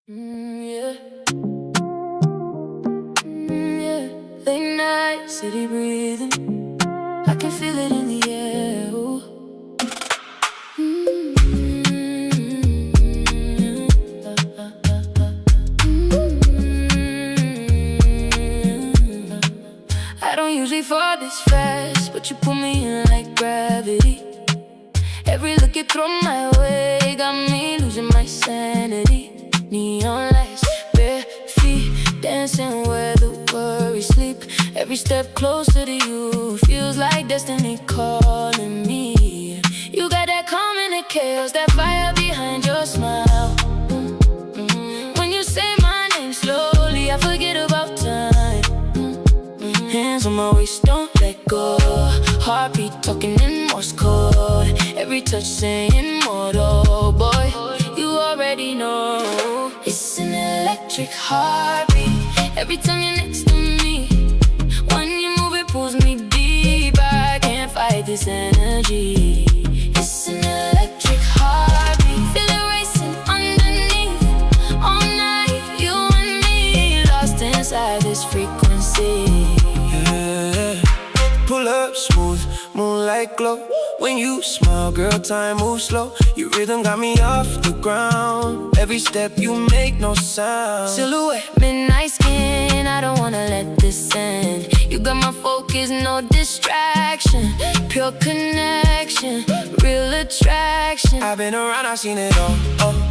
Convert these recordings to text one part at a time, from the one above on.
Yeah. Yeah. Late night, city breathing. I can feel it in the air. Ooh. Mm. I don't usually fall this fast, but you pull me in like gravity. Every look you throw my way got me losing my sanity. Neon lights, bare feet, dancing where the worries sleep. Every step closer to you feels like destiny calling me. You got that calm in the chaos, that fire behind your smile. When you say my name slowly, I forget about time. Hands on my waist, don't let go. Heartbeat talking in Morse code. Every touch saying mortal. Boy, you already know. It's an electric heartbeat. Every time you're next to me, when you move it pulls me deep. I can't fight this energy. It's an electric heartbeat. Feel it racing underneath. All night, you and me, lost inside this frequency. Pull up smooth, moonlight glow. When you smile, girl, time moves slow. Your rhythm got me off the ground. Every step you make, no sound. Silhouette, midnight skin, I don't wanna let this end. You got my focus, no distraction. Pure connection, real attraction. I've been around, I've seen it all,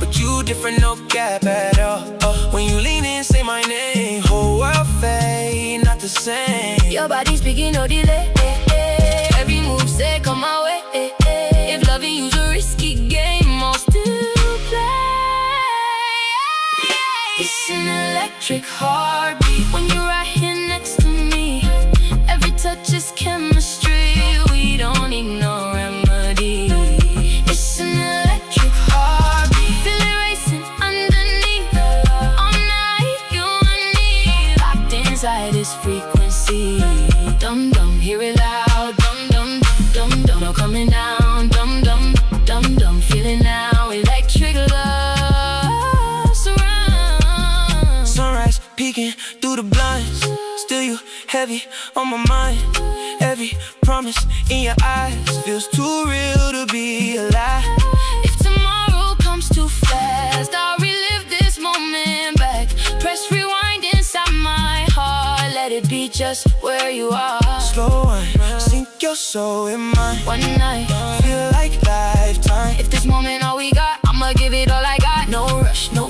but you different, no gap at all. When you lean in, say my name, whole world fade, not the same. Your body speaking, no delay. Every move say come my way. If loving you's a risky game, I'll still play. It's an electric heartbeat when you're right here next to me. Every touch is chemistry, we don't need no remedy. It's an electric heartbeat, feel it racing underneath. All night, you and me, locked inside this frequency. Dum dum, hear it loud. Dum dum, dum dum, no coming down. Dum dum, dum dum, feel it now. Electric love surround. Sunrise peeking through the blinds. Still you heavy on my mind. Every promise in your eyes feels too real to be a lie. If tomorrow comes too fast, I'll relive this moment back. Press rewind inside my heart. Let it be just where you are. Slow wine, sink your soul in mine. One night, Feel like lifetime. if this moment all we got, I'ma give it all I got. No rush, no